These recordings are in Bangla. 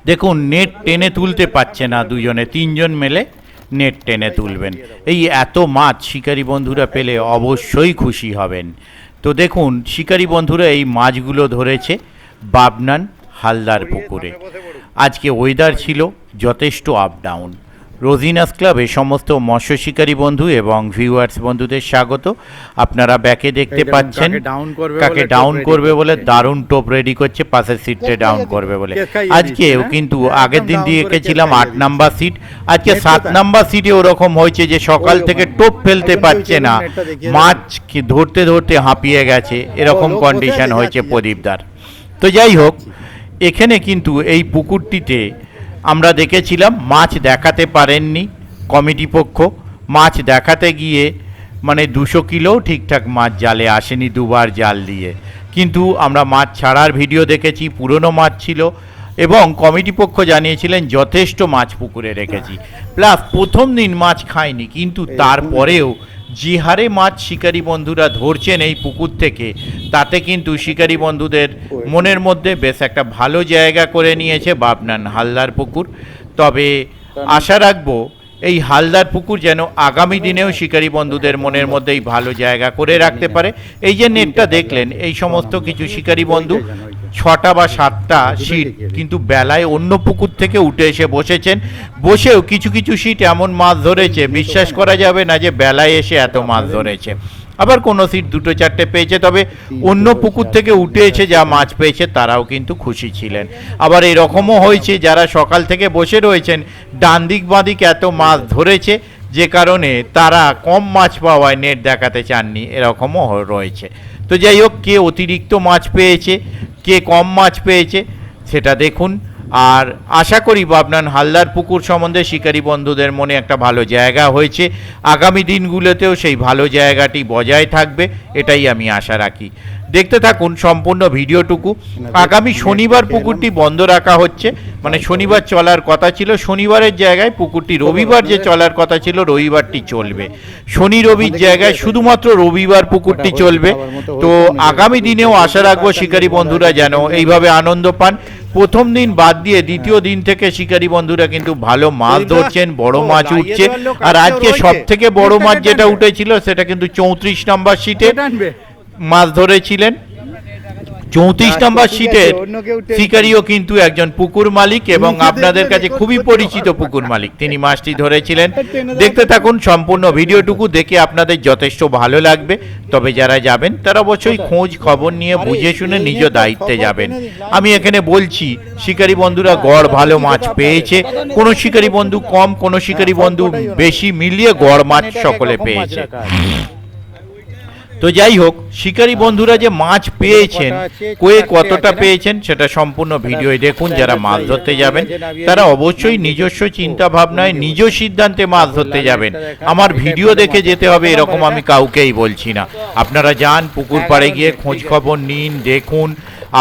দেখুন নেট টেনে তুলতে পারছে না দুজনে, তিনজন মিলে নেট টেনে তুলবেন। এই এত মাছ শিকারী বন্ধুরা পেলে অবশ্যই খুশি হবেন। তো দেখুন শিকারী বন্ধুরা এই মাছগুলো ধরেছে বাবনান হালদার পুকুরে। আজকে ওয়েদার ছিল যথেষ্ট আপ ডাউন। রোজিনাস ক্লাবে সমস্ত মৎস্য শিকারী বন্ধু এবং ভিউয়ার্স বন্ধুদের স্বাগত। আপনারা ব্যাকে দেখতে পাচ্ছেন কাকে ডাউন করবে বলে দারুণ টোপ রেডি করছে, পাশের সিটে ডাউন করবে বলে। আজকেও কিন্তু আগের দিন দিয়ে রেখেছিলাম 8 নাম্বার সিট, আজকে 7 নাম্বার সিটে ওরকম হয়েছে যে সকাল থেকে টোপ ফেলতে পারছে না, মাছ ধরতে ধরতে হাঁপিয়ে গেছে, এরকম কন্ডিশন হয়েছে প্রদীপদার। তো যাই হোক, এখানে কিন্তু এই পুকুরটিতে আমরা দেখেছিলাম মাছ দেখাতে পারেননি কমিটি পক্ষ। মাছ দেখাতে গিয়ে মানে 200 কিলোও ঠিকঠাক মাছ জালে আসেনি, দুবার জাল দিয়ে। কিন্তু আমরা মাছ ছাড়ার ভিডিও দেখেছি, পুরনো মাছ ছিল এবং কমিটি পক্ষ জানিয়েছিলেন যথেষ্ট মাছ পুকুরে রেখেছি। প্লাস প্রথম দিন মাছ খায়নি, কিন্তু তারপরেও যে হারে মাছ শিকারী বন্ধুরা ধরছেন এই পুকুর থেকে, তাতে কিন্তু শিকারী বন্ধুদের মনের মধ্যে বেশ একটা ভালো জায়গা করে নিয়েছে বাবনান হালদার পুকুর। তবে আশা রাখবো এই হালদার পুকুর যেন আগামী দিনেও শিকারী বন্ধুদের মনের মধ্যেই ভালো জায়গা করে রাখতে পারে। এই যে নেটটা দেখলেন, এই সমস্ত কিছু শিকারী বন্ধু 6টা বা 7টা সিট কিন্তু বেলায় অন্য পুকুর থেকে উঠে এসে বসেছেন। বসেও কিছু কিছু সিট এমন মাছ ধরেছে বিশ্বাস করা যাবে না যে বেলায় এসে এত মাছ ধরেছে। আবার কোনো সিট 2-4টে পেয়েছে, তবে অন্য পুকুর থেকে উঠে এসে যা মাছ পেয়েছে তারাও কিন্তু খুশি ছিলেন। আবার এরকমও হয়েছে যারা সকাল থেকে বসে রয়েছেন, ডান দিক বাঁদিক এত মাছ ধরেছে যে কারণে তারা কম মাছ পাওয়ায় নেট দেখাতে চাননি, এরকমও রয়েছে। তো যাই হোক, কে অতিরিক্ত মাছ পেয়েছে, কে কম মাছ পেয়েছে সেটা দেখুন। আর আশা করি বাবনান হালদার পুকুর সম্বন্ধে শিকারী বন্ধুদের মনে একটা ভালো জায়গা হয়েছে, আগামী দিনগুলোতেও সেই ভালো জায়গাটি বজায় থাকবে, এটাই আমি আশা রাখি। দেখতে থাকুন সম্পূর্ণ ভিডিওটুকু। আগামী শনিবার পুকুরটি বন্ধ রাখা হচ্ছে, মানে শনিবার চলার কথা ছিল, শনিবারের জায়গায় পুকুরটি রবিবার যে চলার কথা ছিল রবিবারটি চলবে। শনি রবির জায়গায় শুধুমাত্র রবিবার পুকুরটি চলবে। তো আগামী দিনেও আশা রাখবো শিকারী বন্ধুরা যেন এইভাবে আনন্দ পান। প্রথম দিন বাদ দিয়ে দ্বিতীয় দিন থেকে শিকারী বন্ধুরা কিন্তু ভালো মাছ ধরছেন, বড় মাছ উঠছে। আর আজকে সব থেকে বড় মাছ যেটা উঠেছিল সেটা কিন্তু 34 নম্বর সিটে মাছ ধরেছিলেন। 34 নম্বর সিটের শিকারীও কিন্তু একজন পুকুর মালিক এবং আপনাদের কাছে খুবই পরিচিত পুকুর মালিক, তিনি মাছটি ধরেছিলেন। দেখতে থাকুন সম্পূর্ণ ভিডিওটুকু, দেখে আপনাদের যথেষ্ট ভালো লাগবে। তবে যারা যাবেন তারা অবশ্যই খোঁজ খবর নিয়ে বুঝে শুনে নিজ দায়িত্বে যাবেন। আমি এখানে বলছি শিকারী বন্ধুরা গড় ভালো মাছ পেয়েছে, কোনো শিকারী বন্ধু কম, কোনো শিকারী বন্ধু বেশি, মিলিয়ে গড় মাছ সকলে পেয়েছে। তো যাই হোক, শিকারী বন্ধুরা যে মাছ পেয়েছেন, কয়ে কতটা পেয়েছেন সেটা সম্পূর্ণ ভিডিওয় দেখুন। যারা মাছ ধরতে যাবেন তারা অবশ্যই নিজস্ব চিন্তা ভাবনায় নিজ সিদ্ধান্তে মাছ ধরতে যাবেন। আমার ভিডিও দেখে যেতে হবে এরকম আমি কাউকেই বলছি না। আপনারা যান, পুকুর পাড়ে গিয়ে খোঁজ খবর নিন, দেখুন,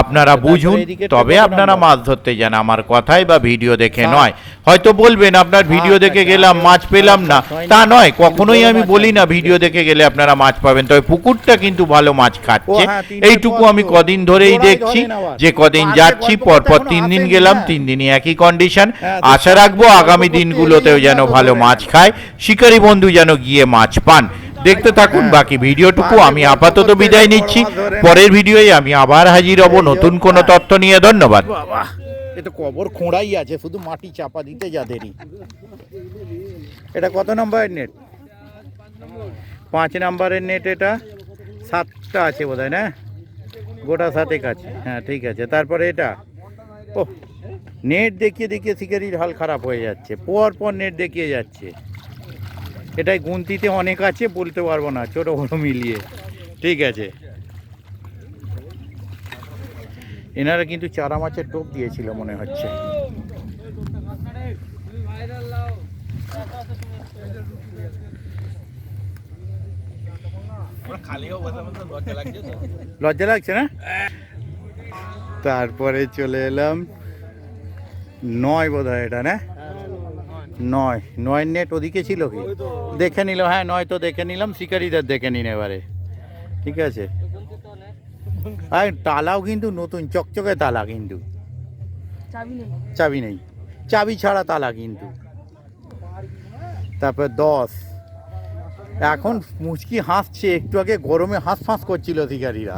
আপনারা বুঝুন, তবে আপনারা মাছ ধরতে যান, আমার কথাই বা ভিডিও দেখে নয়। হয়তো বলবেন আপনার ভিডিও দেখে গেলাম মাছ পেলাম না, তা নয়, কখনোই আমি বলি না ভিডিও দেখে গেলে আপনারা মাছ পাবেন। তবে পুকুরটা কিন্তু ভালো মাছ খাচ্ছে, এইটুকু আমি কদিন ধরেই দেখছি। যে কদিন যাচ্ছি, পরপর 3 দিন গেলাম, 3 দিনই একই কন্ডিশন। আশা রাখবো আগামী দিনগুলোতেও যেন ভালো মাছ খায়, শিকারী বন্ধু যেন গিয়ে মাছ পান। দেখতে থাকুন বাকি ভিডিওটুকু। আমি আপাতত বিদায় নিচ্ছি, পরের ভিডিওয়ে আমি আবার হাজির হব নতুন কোনো তথ্য নিয়ে। ধন্যবাদ। এটা কবর খোঁড়াই আছে, শুধু মাটি চাপা দিতে যা দেরি। এটা কত নম্বরের নেট? 5 নম্বরের নেট। এটা 7টা আছে বোধহয়, না? গোটা 7 আছে, হ্যাঁ ঠিক আছে। তারপরে এটা, ও নেট দেখিয়ে দেখিয়ে শিকারির হাল খারাপ হয়ে যাচ্ছে, পর পর নেট দেখিয়ে যাচ্ছে। এটাই গুনতিতে অনেক আছে, বলতে পারবো না, ছোট বড় মিলিয়ে। ঠিক আছে, এনারা কিন্তু চারা মাছের টোপ দিয়েছিল মনে হচ্ছে। লজ্জা লাগছে না? তারপরে চলে এলাম 9 বোধহয় এটা, না? 9 নেট ওদিকে ছিল কি দেখে নিলাম। হ্যাঁ 9 তো দেখে নিলাম, শিকারীদের দেখে নিন এবারে। ঠিক আছে, আর তালাও কিন্তু নতুন চকচকে তালা, কিন্তু চাবি নেই, চাবি ছাড়া তালা কিন্তু। তারপর 10। এখন মুচকি হাসছে, একটু আগে গরমে হাঁস করছিল শিকারীরা।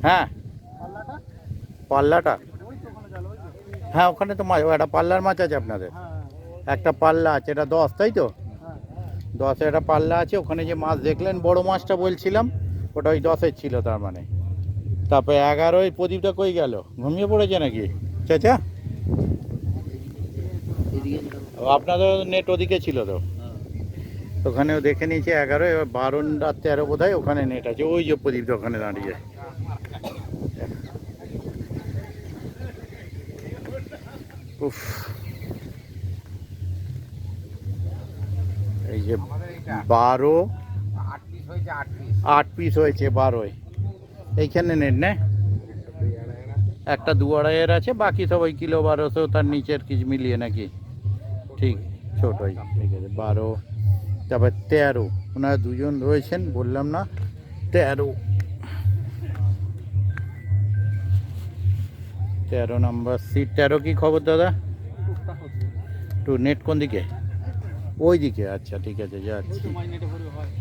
হ্যাঁ পাল্লাটা, হ্যাঁ ওখানে তো মাছ, একটা পাল্লার মাছ আছে আপনাদের, একটা পাল্লা আছে, এটা 10 তাই তো? 10 একটা পাল্লা আছে। ওখানে যে মাছ দেখলেন বড় মাছটা বলছিলাম, ওটা ওই 10 ছিল তার মানে। তারপরে 11 প্রদীপটা কই গেল, ঘুমিয়ে পড়েছে নাকি চাচা? আপনাদের নেট ওদিকে ছিল তো, ওখানেও দেখে নিয়েছে 11, এবার 12 আর 13 বোধ হয় ওখানে নেট আছে। ওই যে প্রদীপটা ওখানে দাঁড়িয়ে। উফ, এই যে 12, 8 পিস হয়েছে 12। এইখানে নেট না, একটা 2-2.5 আছে, বাকি সব ওই কিলো 1200 তার নিচের কিছু মিলিয়ে নাকি, ঠিক ছোটই। ঠিক আছে 12, তারপর 13, ওনারা দুজন রয়েছেন বললাম না, 13 নম্বর সিট। 13 কি খবর দাদা? একটু নেট কোন দিকে? ওই দিকে, আচ্ছা ঠিক আছে যাচ্ছি।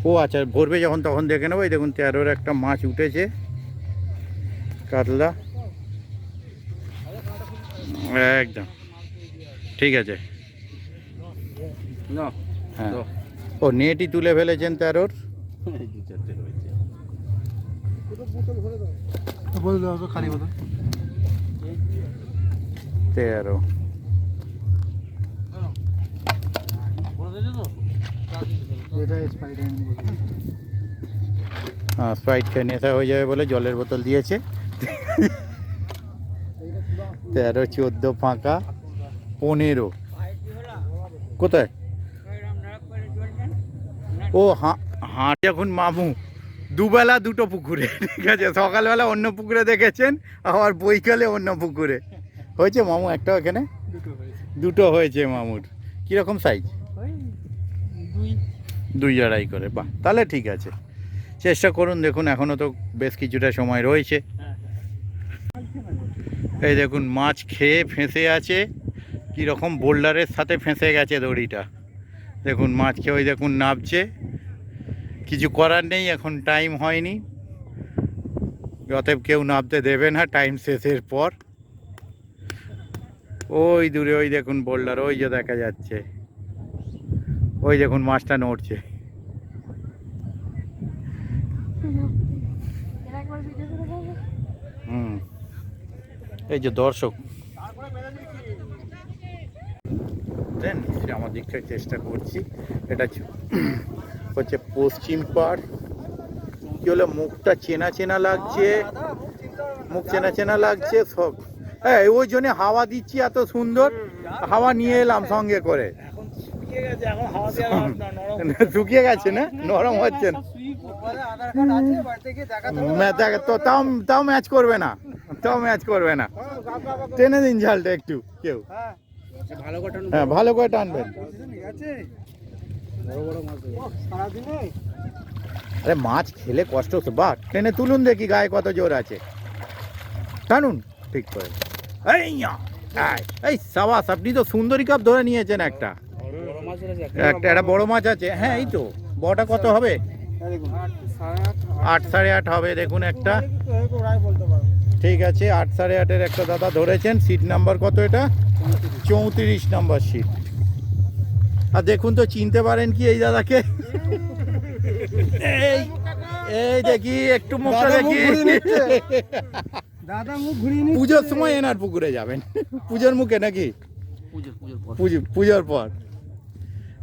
ও আচ্ছা, ভরবে যখন তখন দেখে নেবো। এই দেখুন 13-র একটা মাছ উঠেছে, কাতলা, একদম ঠিক আছে। হ্যাঁ ও নেটই তুলে ফেলেছেন 13-র। 13 হ্যাঁ, স্প্রাইট খেয়ে নেশা হয়ে যাবে বলে জলের বোতল দিয়েছে। 13, 14 ফাঁকা, 15 কোথায়? ও হাট এখন মামু দুবেলা দুটো পুকুরে, ঠিক আছে, সকালবেলা অন্য পুকুরে দেখেছেন, আবার বৈকালে অন্য পুকুরে হয়েছে মামু। একটা এখানে দুটো হয়েছে মামুর। কীরকম সাইজ? 2-2.5 করে, বাহ তাহলে ঠিক আছে, চেষ্টা করুন। দেখুন এখনও তো বেশ কিছুটা সময় রয়েছে। এই দেখুন মাছ খেয়ে ফেঁসে আছে, কীরকম বোল্ডারের সাথে ফেঁসে গেছে দড়িটা। দেখুন মাছ খেয়ে ওই দেখুন নামছে, কিছু করার নেই, এখন টাইম হয়নি, অতএব কেউ নামতে দেবে না টাইম শেষের পর। ওই দূরে ওই দেখুন বোল্ডার, ওই যে দেখা যাচ্ছে, ওই দেখুন মাছটা নড়ছে। এই যে দর্শক আমার দিক থেকে চেষ্টা করছি। এটা হচ্ছে পশ্চিম পাড়। কি হলো, মুখটা চেনা চেনা লাগছে, মুখ চেনা চেনা লাগছে সব। হ্যাঁ ওই জন্য হাওয়া দিচ্ছি, এত সুন্দর হাওয়া নিয়ে এলাম সঙ্গে করে। শুকিয়ে গেছে না, নরম হচ্ছে না তো, তাও ম্যাচ করবে না, তাও ম্যাচ করবে না। টেনে দিন ঝালটা একটু কেউ, হ্যাঁ ভালো করে টানবেন। আরে মাছ খেলে কষ্ট হচ্ছে, বা টেনে তুলুন দেখি গায়ে কত জোর আছে, টানুন ঠিক করে। এই সাবাস, আপনি তো সুন্দরী কাপ ধরে নিয়েছেন একটা, একটা বড় মাছ আছে। হ্যাঁ এই তো বড়টা কত হবে? 8, 8.5 হবে। দেখুন একটা, ঠিক আছে 8, 8.5-এর একটা দাদা ধরেছেন। সিট নাম্বার কত এটা? 34 নম্বর সিট। আর দেখুন তো চিনতে পারেন কি এই দাদাকে? এই এই দেখি একটু মুখটা দেখি, পুজোর সময় এনার পুকুরে যাবেন, পুজোর মুখে নাকি, পুজোর পর।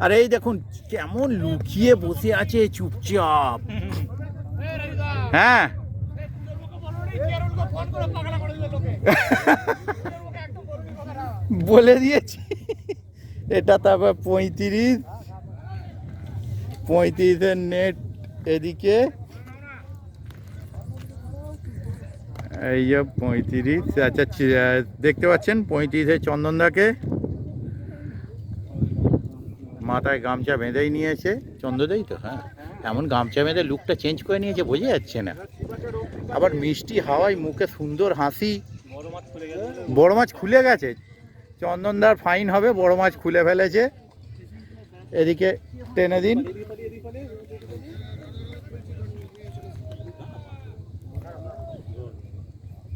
আর এই দেখুন কেমন লুকিয়ে বসে আছে চুপচাপ। হ্যাঁ বলে দিয়েছি। এটা তারপর 35-এর নেট এদিকে, এই যে 35। আচ্ছা দেখতে পাচ্ছেন 35-এ চন্দনদাকে মাথায় গামছা বেঁধেই নিয়েছে, চন্দ্রদাই তো, হ্যাঁ এমন গামছা বেঁধে লুকটা চেঞ্জ করে নিয়েছে বোঝা যাচ্ছে না। আবার মিষ্টি হাওয়ায় মুখে সুন্দর হাসি, বড় মাছ খুলে গেছে, চন্দনদার ফাইন হবে, বড় মাছ খুলে ফেলেছে। এদিকে টেনে দিন।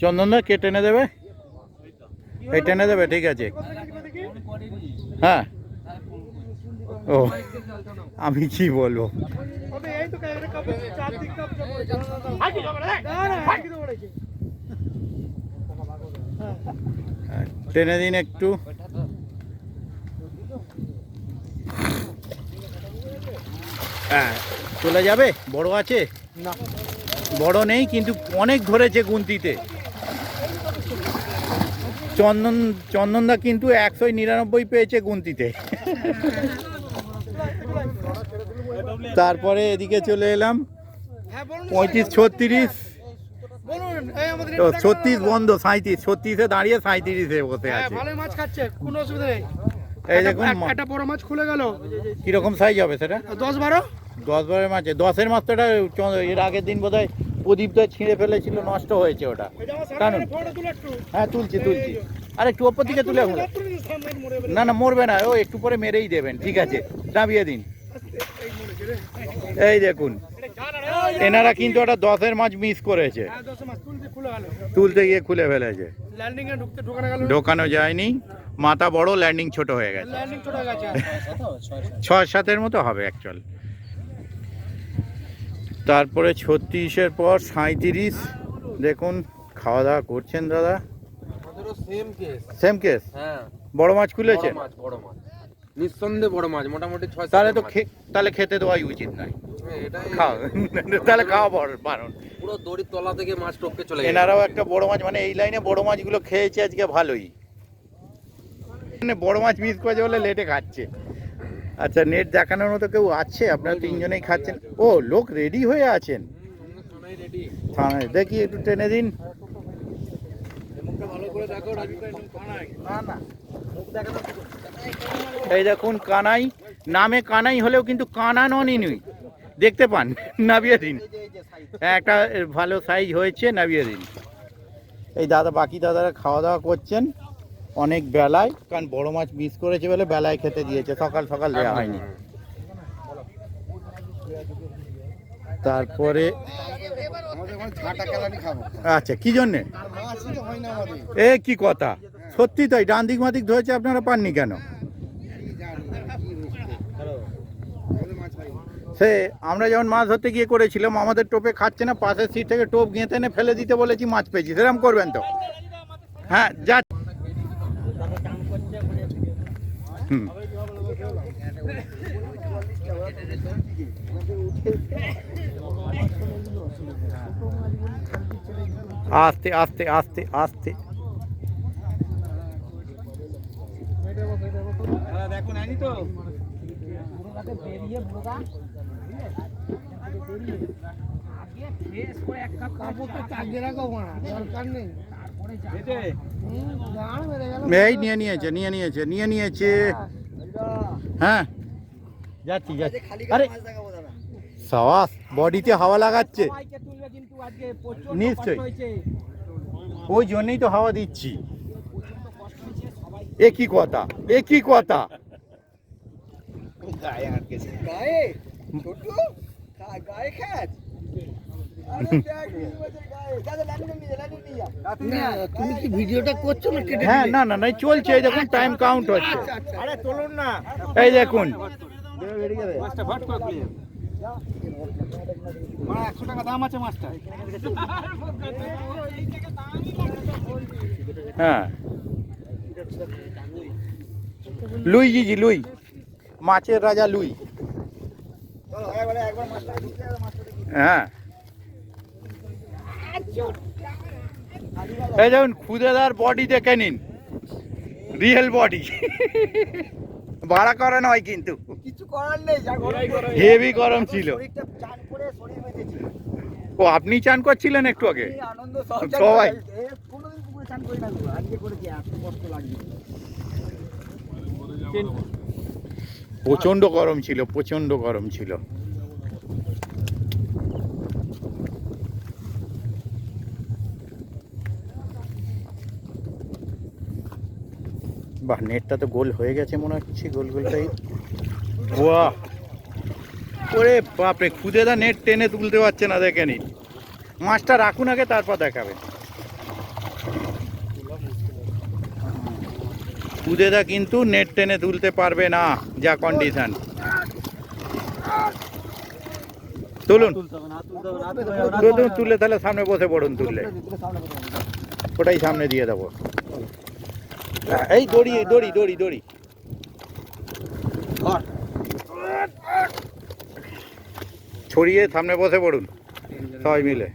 চন্দনদা কে টেনে দেবে? এই টেনে দেবে, ঠিক আছে। হ্যাঁ, ও আমি কি বলবো, টেনে দিন একটু। হ্যাঁ, চলে যাবে। বড় আছে না? বড় নেই, কিন্তু অনেক ধরেছে গুনতিতে। চন্দনদা কিন্তু 199 পেয়েছে গুনতিতে। তারপরে এদিকে চলে এলাম 35, 36, 36 বন্ধ, 37, 36-এ দাঁড়িয়ে 37-এ বসে আছে। ভালো মাছ খাচ্ছে, কোনো অসুবিধা নেই। এই দেখুন একটা বড় মাছ খুলে গেল। কিরকম সাইজ হবে সেটা? 10-12। 10-12 মাছে 10-এর মাছ তো এটা এর আগের দিন বোধহয় প্রদীপ তো ছিঁড়ে ফেলেছিল, নষ্ট হয়েছে ওটা। কারণ হ্যাঁ, তুলছি। আর একটু ওপর দিকে তুলে, না না মরবে না, ও একটু পরে মেরেই দেবেন, ঠিক আছে, নামিয়ে দিন। এই দেখুন, এনারা কিন্তু একটা 10-এর মাছ মিস করেছে, তুলতে গিয়ে খুলে ফেলেছে। ঢোকানো যায়নি, মাথা বড়, ল্যান্ডিং ছোট হয়ে গেছে। 6-7-এর মতো হবে অ্যাকচুয়াল। তারপরে 36-এর পর 37। দেখুন খাওয়া দাওয়া করছেন দাদা। Same case. হ্যাঁ, বড় মাছ খুলেছে, বড় মাছ নিঃসন্দেহে বড় মাছ, মোটামুটি 6-7। তাহলে তো তাহলে খেতে দেওয়াই উচিত নয়। খাও, তাহলে খাওয়া বারণ। পুরো দড়ির তলা থেকে মাছ টপকে চলে গেছে। এনারাও একটা বড় মাছ, মানে এই লাইনে বড় মাছগুলো খেয়েছে আজকে ভালোই। বড় মাছ মিস করেছে বলে লেটে খাচ্ছে। আচ্ছা, নেট দেখানোর মতো কেউ আছে? আপনারা 3 জনেই খাচ্ছেন। ও, লোক রেডি হয়ে আছেন থানায়। দেখি একটু টেনে দিন। এই দেখুন কানাই, নামে কানাই হলেও কিন্তু কানা ননই নই, দেখতে পান। নামিয়ে দিন, একটা ভালো সাইজ হয়েছে, নামিয়ে দিন। এই দাদা, বাকি দাদারা খাওয়া দাওয়া করছেন অনেক বেলায়, কারণ বড় মাছ মিস করেছে বলে বেলায় খেতে দিয়েছে, সকাল সকাল দেওয়া হয়নি। তারপরে আচ্ছা, কি জন্যে? এ কি কথা, সত্যি তাই? ডান দিক মাদিক ধরেছে, আপনারা পাননি কেন? সে আমরা যখন মাছ ধরতে গিয়ে করেছিলাম, আমাদের টোপে খাচ্ছে না, পাশের সিট থেকে টোপ গেঁথে এনে ফেলে দিতে বলেছি, মাছ পেয়েছি। সেরকম করবেন তো? হ্যাঁ, যা। আস্তে আস্তে আস্তে আস্তে। দেখুন আনি তো এই নিয়ে নিয়েছে। হ্যাঁ, যাচ্ছি। আরে সাবাস, বডিতে হাওয়া লাগাচ্ছে নিশ্চয়ই, ওই জন্যই তো হাওয়া দিচ্ছি। এ কি কথা, এ কি কথা? তুমি কি ভিডিওটা করছো না? হ্যাঁ, না না না, চলছে। এই দেখুন টাইম কাউন্ট হচ্ছে। আরে চলুন না, এই দেখুন 100 টাকা দাম আছে মাছটা। হ্যাঁ, লুই জিজি, লুই, মাছের রাজা লুই। হ্যাঁ, এই দেখুন খুদেদার বডি দেখে নিন, রিয়েল বডি, ভাড়া করা নয় কিন্তু। কিছু করার নেই, যা গরম, হেভি গরম ছিল। শরীরটা চান করে শরীর বেঁধেছে। ও, আপনি চান করছিলেন একটু আগে? আনন্দ সবাই। কোনোদিন পুকুরে চান করি না, আজকে করেছি, এত কষ্ট লাগবে। প্রচন্ড গরম ছিল, প্রচন্ড গরম ছিল। বাহ, নেটটা তো গোল হয়ে গেছে মনে হচ্ছে, গোল গোলটাই। বাহ, ওরে বাপরে, খুদেদা নেট টেনে তুলতে পারছে না, দেখে নিন। মাছটা রাখুন আগে, তারপর দেখাবেন। খুদেদা কিন্তু নেট টেনে তুলতে পারবে না, যা কন্ডিশন। তুলুন তুলুন, তুলে তাহলে সামনে বসে পড়ুন, তুললে ওটাই সামনে দিয়ে দেবো। এই দড়ি দড়ি দড়ি দড়ি, ছড়িয়ে সামনে বসে পড়ুন সবাই মিলে।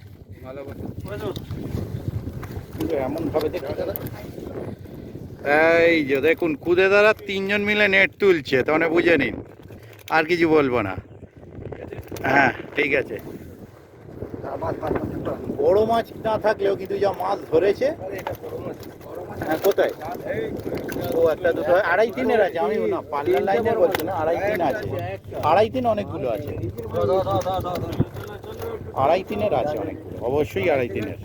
এমন ভাবে এই যে দেখুন, খুদেদারা 3 জন মিলে নেট তুলছে, তাহলে বুঝে নিন, আর কিছু বলবো না। হ্যাঁ ঠিক আছে। বড় মাছ না থাকলেও কিন্তু যা মাছ ধরেছে। হ্যাঁ কোথায়? ও একটা দুটো 2.5-3 আছে, আমি না পাল্লার লাইনের বলছি না, 2.5-3 আছে। 2.5-3 অনেকগুলো আছে, 2.5-3 আছে অনেকগুলো, অবশ্যই 2.5-3।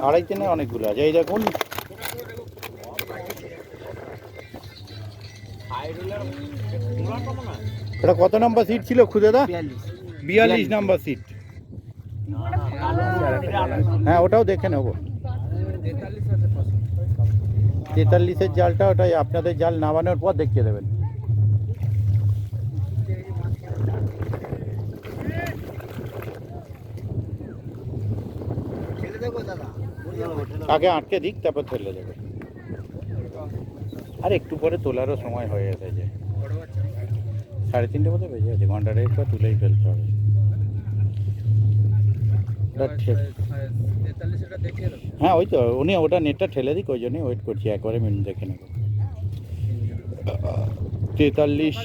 2.5-3 অনেকগুলো আছে, এই দেখুন। এটা কত নম্বর সিট ছিল খুদেদা? 42 নম্বর সিট। হ্যাঁ ওটাও দেখে নেবো। 43-এর জালটা, ওটাই আপনাদের জাল নামানোর পর দেখিয়ে দেবেন। আগে আটকে দিক, তারপর ফেলে দেবে। আর একটু পরে তোলারও সময় হয়ে এসেছে, 3:30 মতো বেজে গেছে, ঘন্টা 1.5 পর তুলেই ফেলতে হবে। হ্যাঁ ওই তো, উনি ওটা নেটটা ঠেলে দিক, ওই জন্যই ওয়েট করছি, একবারে মিনিট দেখে নেব। 43,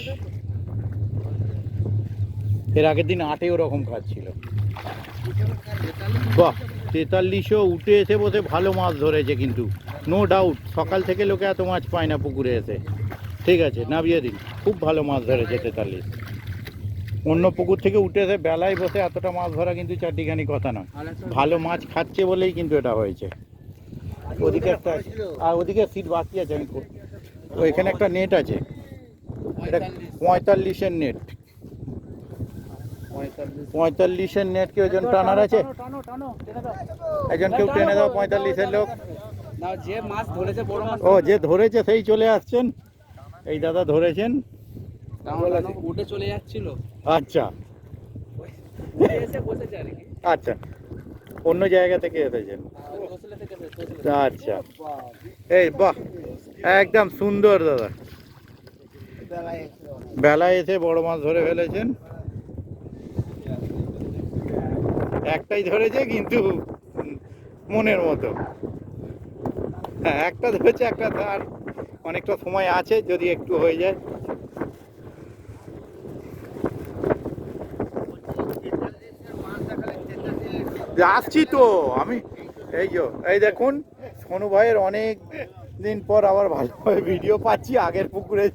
এর আগের দিন 8 ওরকম কাজ ছিল। বাহ, 43ও উঠে এসে বসে ভালো মাছ ধরেছে কিন্তু, নো ডাউট। সকাল থেকে লোকে এত মাছ পায় না পুকুরে এসে। ঠিক আছে, নামিয়ে দিন, খুব ভালো মাছ ধরেছে 43। অন্য পুকুর থেকে উঠে এসে বেলায় বসে এতটা মাছ ধরা কিন্তু চারটিখানি কথা না, ভালো মাছ খাচ্ছে বলেই কিন্তু এটা হয়েছে। ওদিকে একটা, আর ওদিকে সিট বাকি আছে, আমি ওইখানে একটা নেট আছে, এটা 45-এর নেট। 45-এর নেট কি ওজন টানার আছে? একজন কেউ টেনে দাও, 45-এর লোক। যে মাছ ধরেছে বড় মাছ, ও যে ধরেছে সেই চলে আসছেন, এই দাদা ধরেছেন, উঠে চলে যাচ্ছিল। আচ্ছা এসে বসেছে আর কি। আচ্ছা, অন্য জায়গা থেকে এসেছেন। আচ্ছা, এই বাহ, একদম সুন্দর দাদা, বেলায় এসে বড় মাছ ধরে ফেলেছেন। একটাই ধরেছে কিন্তু মনের মতো। হ্যাঁ একটা ধরেছে, একটা আর অনেকটা সময় আছে, যদি একটু হয়ে যায়। আসছি তো আমি, এই যে এই দেখুন, সোনু ভাইয়ের অনেক দিন পর আবার ভালোভাবে ভিডিও পাচ্ছি, আগের পুকুরে।